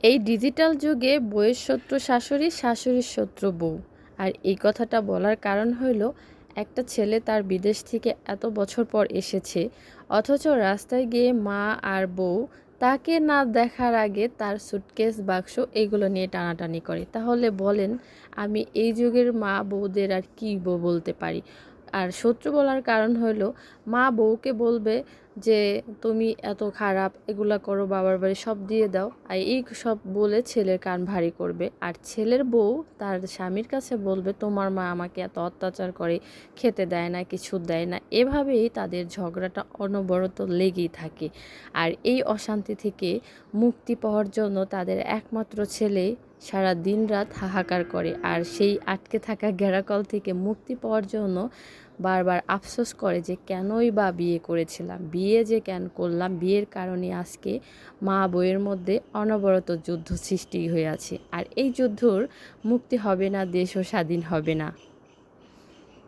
এই ডিজিটাল যুগে বউয়ের শত্রু শাশুড়ি, শাশুড়ির শত্রু বউ। আর এই কথাটা বলার কারণ হইল, একটা ছেলে তার বিদেশ থেকে এত বছর পর এসেছে, অথচ রাস্তায় গিয়ে মা আর বউ তাকে না দেখার আগে তার সুটকেস বাক্স এগুলো নিয়ে টানাটানি করে। তাহলে বলেন, আমি এই যুগের মা বউদের আর কী বলতে পারি? আর শত্রু বলার কারণ হইল, মা বউকে বলবে যে তুমি এত খারাপ, এগুলা করো, বাবার বাড়ি সব দিয়ে দাও, আর এই সব বলে ছেলের কান ভারী করবে। আর ছেলের বউ তার স্বামীর কাছে বলবে তোমার মা আমাকে এত অত্যাচার করে, খেতে দেয় না, কিছু দেয় না। এভাবেই তাদের ঝগড়াটা অনবরত লেগেই থাকে। আর এই অশান্তি থেকে মুক্তি পাওয়ার জন্য তাদের একমাত্র ছেলে সারা দিন রাত হাহাকার করে, আর সেই আটকে থাকা গ্যারাকল থেকে মুক্তি পাওয়ার জন্য বারবার আফসোস করে যে কেনই বা বিয়ে করেছিলাম, বিয়ে যে কেন করলাম, বিয়ের কারণে আজকে মা বউয়ের মধ্যে অনবরত যুদ্ধ সৃষ্টি হয়ে আছে। আর এই যুদ্ধর মুক্তি হবে না, দেশও স্বাধীন হবে না।